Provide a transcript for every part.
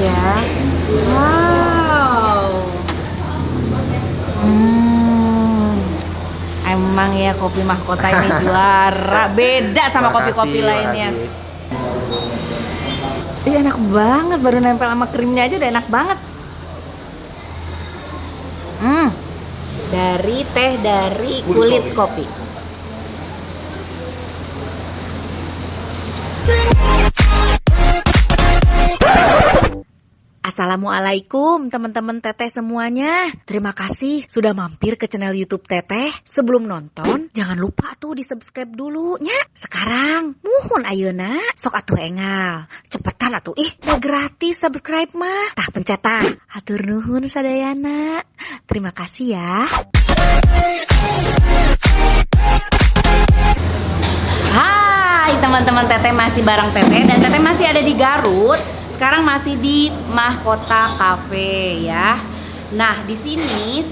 ya. Wow. Emang ya kopi mahkota ini juara. Beda sama kopi-kopi lainnya. Iya enak banget, baru nempel sama krimnya aja udah enak banget. Dari teh dari kulit kopi. Assalamualaikum teman-teman Teteh semuanya. Terima kasih sudah mampir ke channel YouTube Teteh. Sebelum nonton, jangan lupa tuh di-subscribe dulu nya. Sekarang, muhun ayeuna, sok atuh engal. Cepetan atuh, udah gratis subscribe mah. Tah pencet tah. Hatur nuhun sadayana. Terima kasih ya. Hai teman-teman Teteh, masih bareng Teteh dan Teteh masih ada di Garut. Sekarang masih di Mahkota Cafe ya. Nah, di sini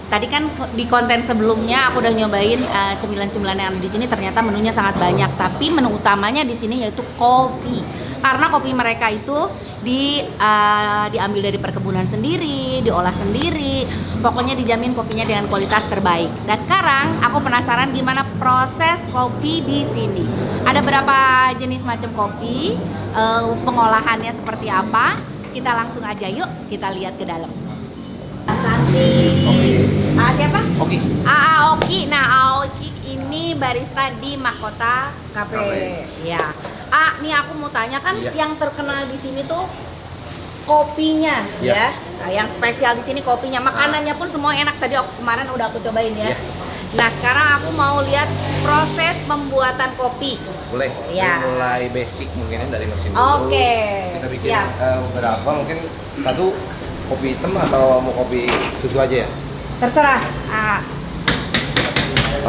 tadi kan di konten sebelumnya aku udah nyobain cemilan-cemilan yang ada di sini, ternyata menunya sangat banyak, tapi menu utamanya di sini yaitu kopi. Karena kopi mereka itu diambil dari perkebunan sendiri, diolah sendiri. Pokoknya dijamin kopinya dengan kualitas terbaik. Dan sekarang aku penasaran gimana proses kopi di sini. Ada berapa jenis macam kopi, pengolahannya seperti apa? Kita langsung aja yuk, kita lihat ke dalam. Santi. Siapa? Oki. Oki. Nah, Oki ini barista di Mahkota Cafe. Ya. Nih aku mau tanya kan, yang terkenal di sini tuh kopinya ya. Nah, yang spesial di sini kopinya. Makanannya pun semua enak, tadi kemarin udah aku cobain ya. Nah, sekarang aku mau lihat proses pembuatan kopi. Boleh. Ya. Mulai basic mungkin dari mesin dulu. Oke. Kita bikin berapa? Mungkin satu kopi hitam atau mau kopi susu aja ya? Terserah.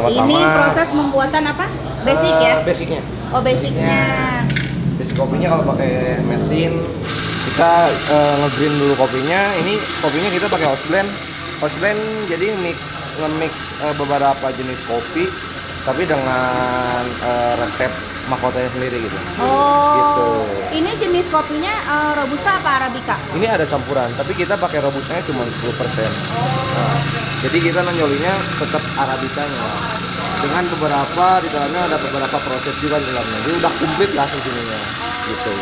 Ini proses pembuatan apa? Basic ya? Basicnya. Oh, basicnya. Basic kopinya kalau pakai mesin, kita nge-green dulu kopinya. Ini kopinya kita pakai house blend. House blend jadi nge-mix beberapa jenis kopi, tapi dengan resep mahkotanya sendiri gitu. Oh. Gitu. Ini jenis kopinya robusta apa arabica? Ini ada campuran, tapi kita pakai robustanya cuma 10%. Nah, jadi kita nonjolinnya tetap arabicanya. Dengan beberapa di dalamnya ada beberapa proses juga di dalamnya. Jadi udah komplit lah sininya. Gitu.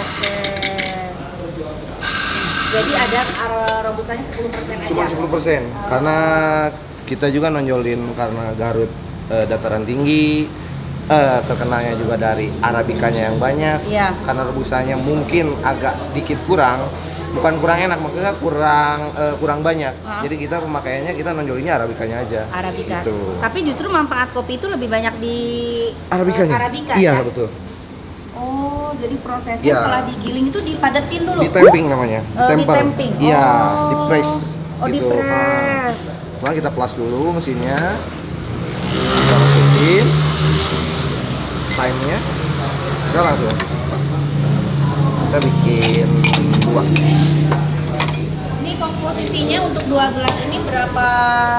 Oke. Jadi ada robustanya 10% aja. Cuma 10%. Karena kita juga nonjolin karena Garut dataran tinggi. Terkenalnya juga dari arabikanya yang banyak. Karena robustanya mungkin agak sedikit kurang, bukan kurang enak, maksudnya kurang banyak. Jadi kita pemakaiannya kita nonjolinnya arabikanya aja. Arabika. Gitu. Tapi justru manfaat kopi itu lebih banyak di arabikanya. Arabika, iya, ya? betul. Oh, jadi prosesnya setelah digiling itu dipadetin dulu. Ditemping namanya. Ditemping. Iya, di-press. Oh, gitu. di-press. Setelah kita plus dulu mesinnya. Kita masukin time-nya, kita langsung kita bikin 2. Ini komposisinya untuk 2 gelas ini berapa?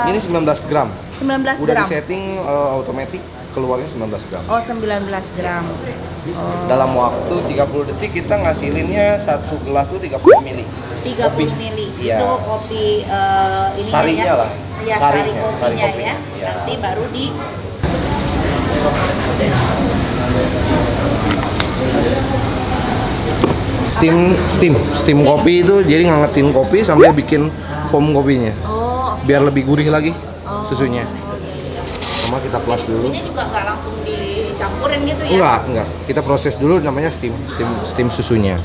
Ini 19 gram. 19 Udah gram. disetting otomatis keluarnya 19 gram. Oh, 19 gram. Dalam waktu 30 detik kita ngasilinnya 1 gelas tuh 30 mili. 30 mili. Iya. Itu kopi ini sarinya ya? lah. Iya, sari kopinya kopinya. Ya. Nanti baru di steam kopi itu jadi ngangetin kopi sampai bikin foam kopinya. Oh. Biar lebih gurih lagi susunya. Sama kita plus dulu. Susunya juga nggak langsung dicampurin gitu ya? Enggak. Kita proses dulu namanya steam susunya.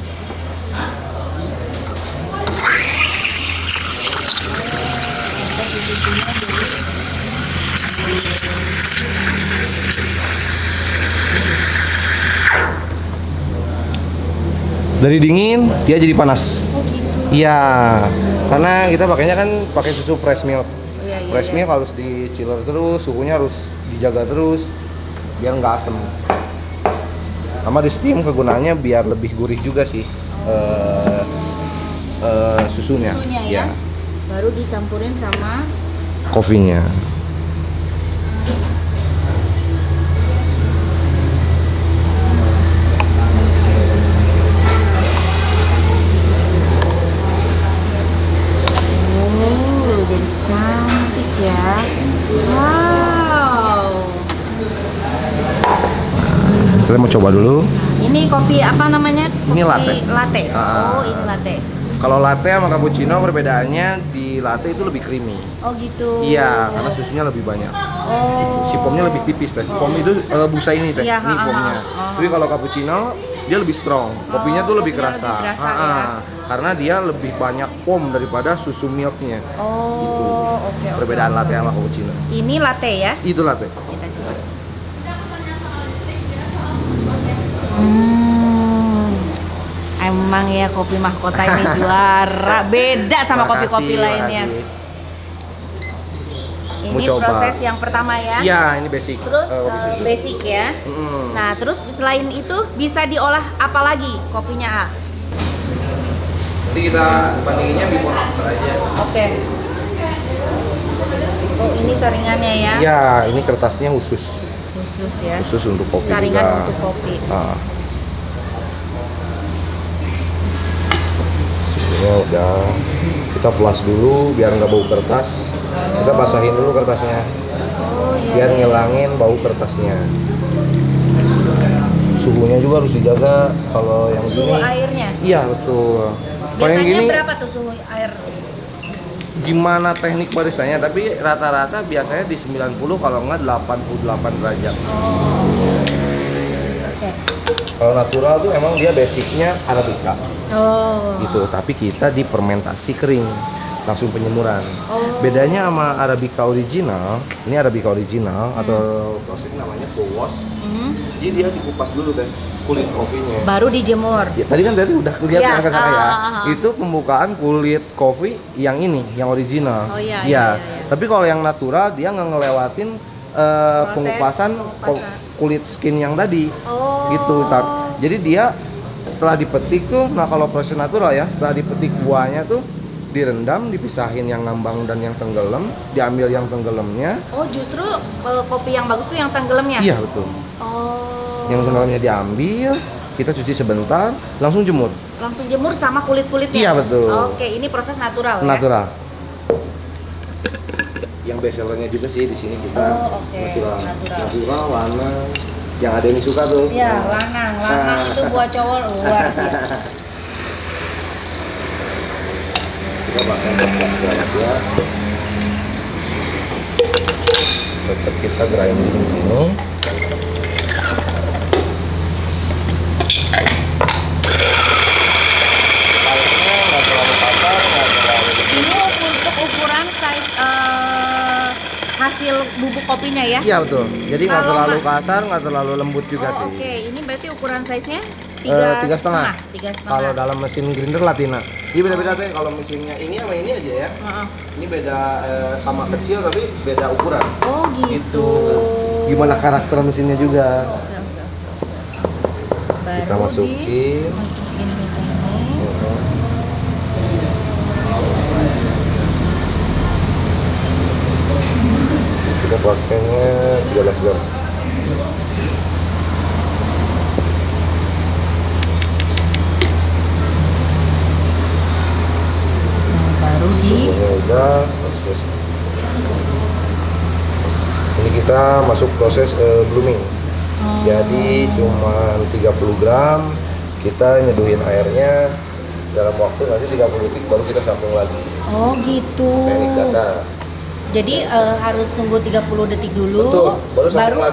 Dari dingin dia jadi panas. Oh gitu. Iya, karena kita pakainya kan pakai susu fresh milk. Fresh milk harus di chiller terus, suhunya harus dijaga terus biar nggak asem. Sama di steam kegunaannya biar lebih gurih juga sih susunya. Ya. Baru dicampurin sama kopinya. coba dulu. Ini kopi apa namanya? Ini Kopi latte. latte. Ah. Oh, ini latte. Kalau latte sama cappuccino perbedaannya di latte itu lebih creamy. Oh gitu. Iya, karena susunya lebih banyak. Oh. Si pomnya lebih tipis teh. Pom itu busa ini teh. Iya, Ini pomnya. ha. Tapi kalau cappuccino dia lebih strong. Kopinya tuh lebih kopinya kerasa. lebih kerasa, Ah, ya. Karena dia lebih banyak pom daripada susu milknya. Oh, Gitu. oke. Perbedaan latte sama cappuccino. Ini latte ya? Itu latte. Kita coba. Emang ya kopi mahkota ini juara, beda sama Makasih, kopi-kopi lainnya. makasih. Ini Mau coba. proses yang pertama ya. Iya, ini basic. Terus kopi susu. basic ya. Mm. Nah, terus selain itu bisa diolah apa lagi kopinya A? Nanti kita bandinginnya before after aja. Oke. Oh, ini saringannya ya? Iya, ini kertasnya khusus. Khusus ya. Khusus untuk kopi Saringan juga. untuk kopi. Ah. Susunya udah kita flash dulu biar nggak bau kertas. Kita basahin dulu kertasnya Oh iya. biar ngilangin bau kertasnya. Suhunya juga harus dijaga kalau yang Suhu gini. airnya? Iya betul. Kalau yang Biasanya gini berapa tuh suhu air? gimana teknik baristanya, tapi rata-rata biasanya di 90 kalau nggak 88 derajat. Oke. Kalau natural tuh emang dia basicnya Arabica Oh. gitu, tapi kita di fermentasi kering langsung penyemuran. Oh. Bedanya sama Arabica original, ini Arabica original atau prosesnya namanya full wash. Jadi dia dikupas dulu kan kulit kopinya. Baru dijemur. Ya, tadi kan udah kelihatan Iya, ke saya ya. ah. Itu pembukaan kulit kopi yang ini, yang original. Oh, iya, Ya. iya. Tapi kalau yang natural dia nggak ngelewatin Proses pengupasan kulit skin yang tadi. Oh. Gitu. Jadi dia setelah dipetik tuh, nah kalau proses natural ya, setelah dipetik buahnya tuh direndam, dipisahin yang ngambang dan yang tenggelam, diambil yang tenggelamnya. Oh, justru kopi yang bagus tuh yang tenggelamnya? Iya betul. Oh. Yang tenggelamnya diambil, kita cuci sebentar, langsung jemur. Langsung jemur sama kulit-kulitnya? Iya, betul. Oke, ini proses natural ya? Natural. Yang best sellernya juga sih di sini kita. Oh, oke. Natural. Natural. Natural, warna. Yang ada yang suka tuh. Iya, lanang. Lanang Nah. itu buat cowok luar biasa. Kita pakai kertas ya. Tetap kita grinding di sini. Airnya nggak terlalu kasar, nggak terlalu. Ini untuk ukuran size hasil bubuk kopinya ya? Iya betul. Jadi nggak Kalau terlalu nggak- kasar, nggak terlalu lembut juga Oh, sih. oke. Ini berarti ukuran size-nya 3,5. 3,5. Kalau dalam mesin grinder Latina. Iya beda-beda tuh. Kalau mesinnya ini sama ini aja ya. Heeh. Ini beda sama kecil tapi beda ukuran. Oh, gitu. Gitu. Gimana karakter mesinnya juga. Oke, oke. Kita Baru masukin. dimasukin ke sini. Kita pakainya 13 gram. Nah, baru di Suhunya udah. Terus. Ini kita masuk proses blooming. Jadi cuma 30 gram. Kita nyeduhin airnya dalam waktu nanti 30 detik baru kita sambung lagi. Oh, gitu. Teknik dasar. Jadi harus tunggu 30 detik dulu. Betul, baru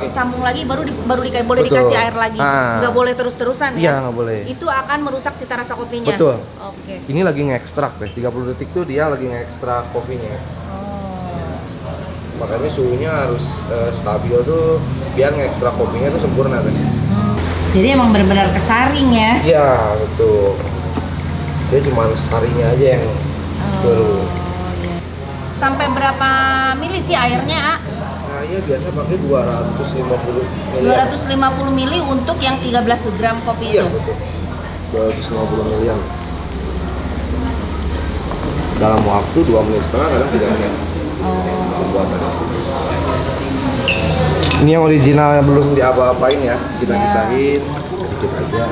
sambung lagi. baru boleh Betul. dikasih air lagi. Ah. Nggak boleh terus-terusan ya? Iya, nggak boleh. Itu akan merusak cita rasa kopinya. Betul. Oke. Ini lagi ngekstrak deh. 30 detik tuh dia lagi ngekstrak kopinya. Oh. Makanya suhunya harus stabil tuh biar ngekstrak kopinya tuh sempurna tuh. Jadi emang benar-benar kesaring ya? Iya, betul. Dia cuma sarinya aja yang perlu. iya. Sampai berapa mili sih airnya, A? Saya biasa pakai 250 ml. 250 mili untuk yang 13 gram kopi Iya, itu. betul. 250 ml. Dalam waktu 2 menit setengah, kadang 3 menit Oh. pembuatan. Ini yang originalnya belum diapa-apain ya, kita Ya. pisahin sedikit aja.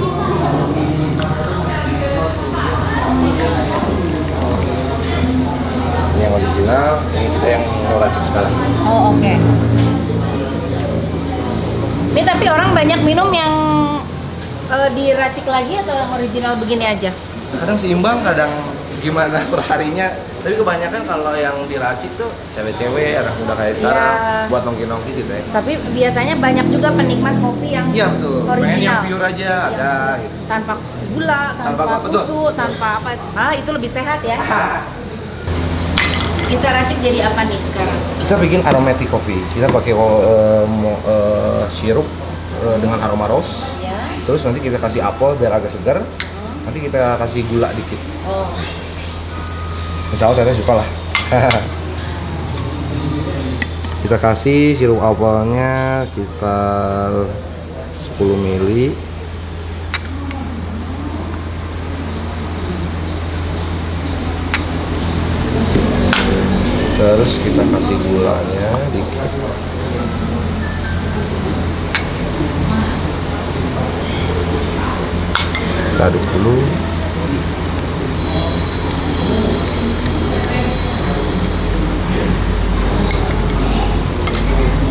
Ini yang original, ini kita yang mau racik sekarang. Oh, oke. Ini tapi orang banyak minum yang diracik lagi atau yang original begini aja? Kadang seimbang, kadang gimana perharinya. Tapi kebanyakan kalau yang diracik tuh cewek-cewek, anak muda kayak sekarang buat nongki-nongki gitu ya. Tapi biasanya banyak juga penikmat kopi yang Iya betul. Pengen yang original. pure aja ada gitu. Tanpa gula, tanpa betul. susu, tanpa apa. Itu lebih sehat ya. Kita racik jadi apa nih sekarang? Kita bikin aromatic coffee. Kita pakai sirup dengan aroma rose. Ya. Terus nanti kita kasih apel biar agak segar. Nanti kita kasih gula dikit. Oh. Insya Allah saya suka lah. Kita kasih sirup apelnya sekitar 10 ml. Terus kita kasih gulanya dikit. Kita aduk dulu.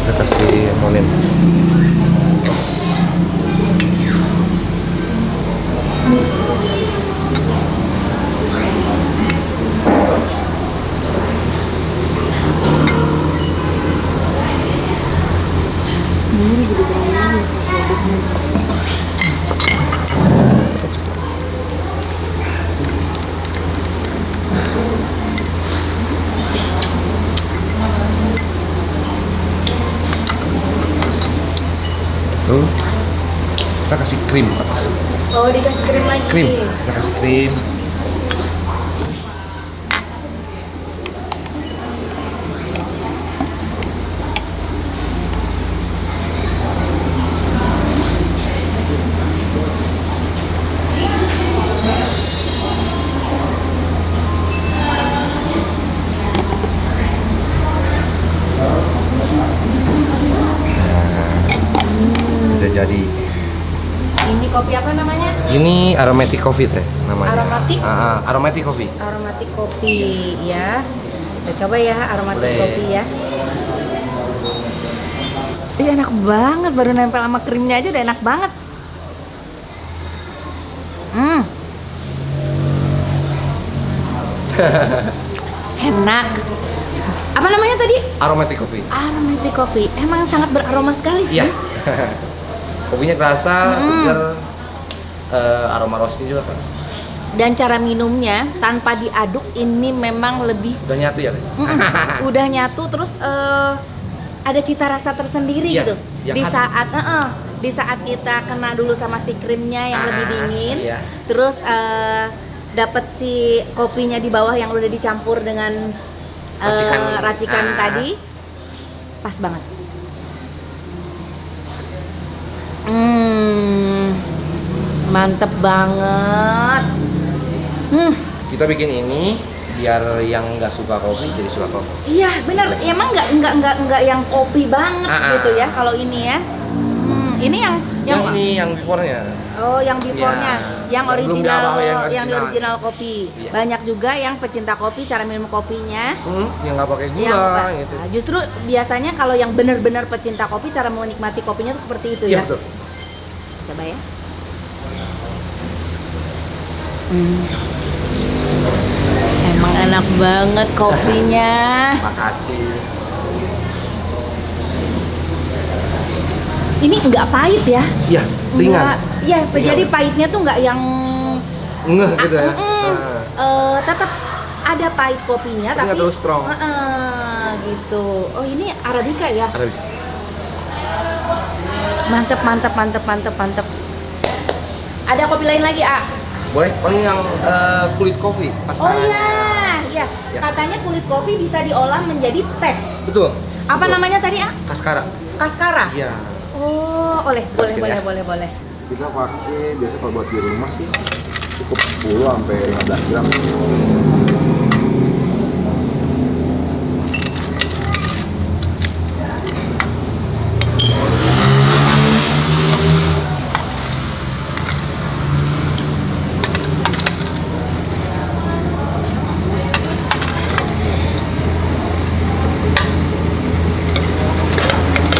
Kita kasih molen. Tuh, kita kasih krim atas. Oh, dikasih krim lagi. Krim, kita kasih krim. Udah jadi. Ini kopi apa namanya? Ini aromatic coffee teh namanya. Aromatic? Aromatic coffee. Aromatic kopi ya. Kita coba ya aromatic Boleh. kopi ya. Ih, enak banget, baru nempel sama krimnya aja udah enak banget. Enak. Apa namanya tadi? Aromatic coffee. Aromatic kopi. Emang sangat beraroma sekali sih. Iya. Kopinya kerasa, segar. Aroma rose-nya juga kerasa. Dan cara minumnya tanpa diaduk ini memang lebih Udah nyatu ya? Teh? udah nyatu, terus ada cita rasa tersendiri Iya, gitu. yang Di khas. saat di saat kita kena dulu sama si krimnya yang lebih dingin, iya. terus dapat si kopinya di bawah yang udah dicampur dengan racikan tadi, pas banget. Mantep banget. Kita bikin ini biar yang nggak suka kopi jadi suka kopi. Iya benar, emang nggak yang kopi banget gitu ya kalau ini ya. Ini yang ini yang before-nya. Oh, yang before-nya, Ya, yang belum original, diapa-apa, yang original kopi. Iya. Banyak juga yang pecinta kopi cara minum kopinya. Yang nggak pakai gula Yang gitu. Nah, justru biasanya kalau yang benar-benar pecinta kopi cara menikmati kopinya tuh seperti itu Iya ya. betul. Coba ya. Emang enak banget kopinya. Makasih. Ini nggak pahit ya? Iya, ringan. Nggak- Iya, Ringan. jadi pahitnya tuh nggak yang Ngeh gitu ya. tetap ada pahit kopinya Tapi nggak terlalu strong. Gitu. Oh, ini Arabica ya? Arabica. Mantep, mantep, mantep, mantep, mantep. Ada kopi lain lagi, A? Boleh, paling yang kulit kopi pas Oh tangannya. iya. Ya. Katanya kulit kopi bisa diolah menjadi teh. Betul. Apa Betul. namanya tadi, A? Kaskara. Kaskara. Iya. Oh, boleh, Masukin ya. boleh. Kita pakai biasa kalau buat di rumah sih cukup 10 sampai 15 gram.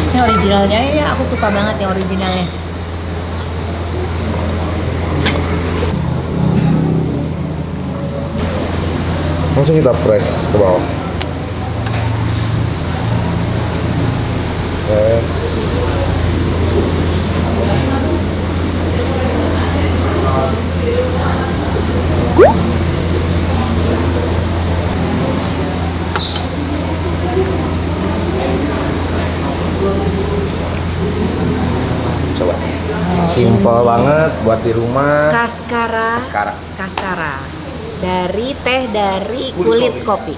Ini originalnya ya, aku suka banget yang originalnya. langsung kita press ke bawah. Press. Coba. Simple banget buat di rumah. Kaskara. Kaskara. Kaskara. Dari teh dari kulit kopi.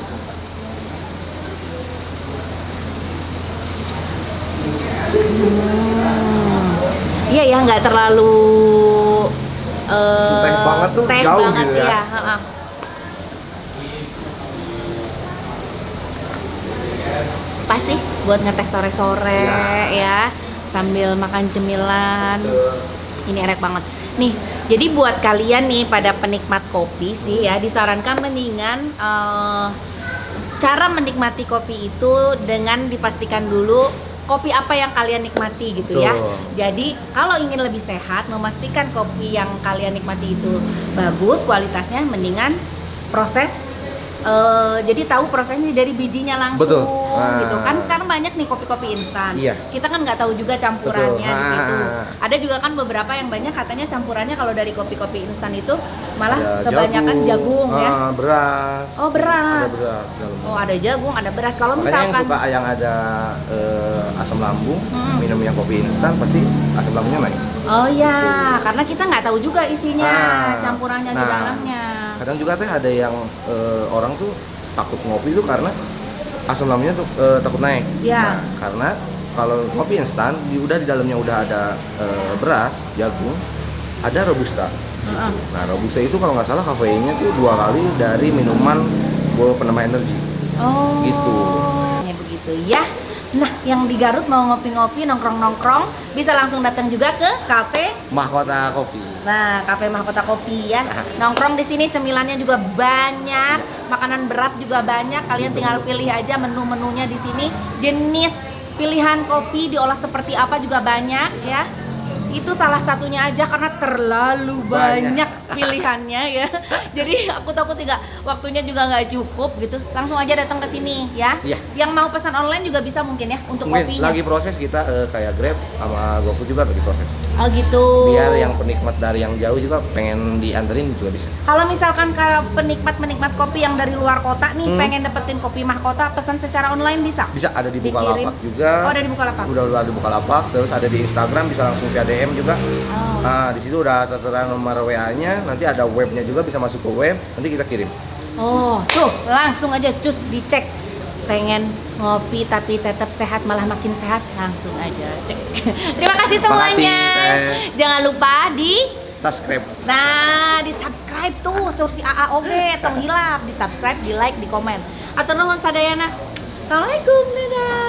Iya ya, nggak terlalu Teh banget tuh, teh jauh banget, gitu ya. iya, ha-ha. Pas sih buat ngeteh sore-sore ya, sambil makan cemilan. Ini enak banget. Nih, jadi buat kalian nih pada penikmat kopi sih ya, disarankan mendingan cara menikmati kopi itu dengan dipastikan dulu kopi apa yang kalian nikmati gitu ya. Jadi kalau ingin lebih sehat, memastikan kopi yang kalian nikmati itu bagus kualitasnya, mendingan proses. Jadi tahu prosesnya dari bijinya langsung. Betul. Gitu kan. Sekarang banyak nih kopi-kopi instan. Iya. Kita kan nggak tahu juga campurannya Betul. di situ. Ada juga kan beberapa yang banyak katanya campurannya kalau dari kopi-kopi instan itu malah Ada kebanyakan jagung ya. Beras. Oh, beras. Ada beras dalamnya. Oh, ada jagung, ada beras. Kalau Makanya yang misalkan suka yang ada asam lambung, minum yang kopi instan pasti asam lambungnya naik. oh ya, karena kita nggak tahu juga isinya, campurannya di nah, dalamnya. Kadang juga teh ada yang orang tuh takut ngopi tuh karena asam lambungnya tuh takut naik. Iya. Nah, karena kalau kopi instan udah di dalamnya udah ada beras, jagung, ada robusta. Nah, robusta itu kalau nggak salah kafeinnya tuh 2 kali dari minuman penambah energi. Oh. Gitu. Ya begitu ya. Nah, yang di Garut mau ngopi-ngopi, nongkrong-nongkrong, bisa langsung datang juga ke kafe. Mahkota Kopi. Nah, kafe Mahkota Kopi ya. Nongkrong di sini cemilannya juga banyak, makanan berat juga banyak. Kalian tinggal pilih aja menu-menunya di sini. Jenis pilihan kopi diolah seperti apa juga banyak ya. Itu salah satunya aja karena terlalu banyak pilihannya ya. Jadi aku takut juga waktunya juga nggak cukup gitu. Langsung aja datang ke sini ya. Iya. Yang mau pesan online juga bisa mungkin ya untuk Mungkin kopinya. lagi proses kita kayak Grab sama GoFood juga lagi proses. Oh gitu. Biar yang penikmat dari yang jauh juga pengen dianterin juga bisa. Kalau misalkan kalau penikmat kopi yang dari luar kota nih pengen dapetin kopi Mahkota, pesan secara online bisa? Bisa ada di Dikirim? Bukalapak juga. Oh, ada di Bukalapak. Udah ada di Bukalapak, terus ada di Instagram bisa langsung via DM juga. Oh. Nah, di situ udah tertera nomor WA-nya, nanti ada webnya juga bisa masuk ke web, nanti kita kirim. Oh, tuh langsung aja cus dicek. Pengen ngopi tapi tetap sehat malah makin sehat, langsung aja cek. Terima kasih semuanya. Teh. Jangan lupa di Subscribe. Nah, di subscribe tuh, sursi AA oge, tong hilap, di subscribe, di like, di komen. Atur nuhun sadayana. Assalamualaikum, dadah.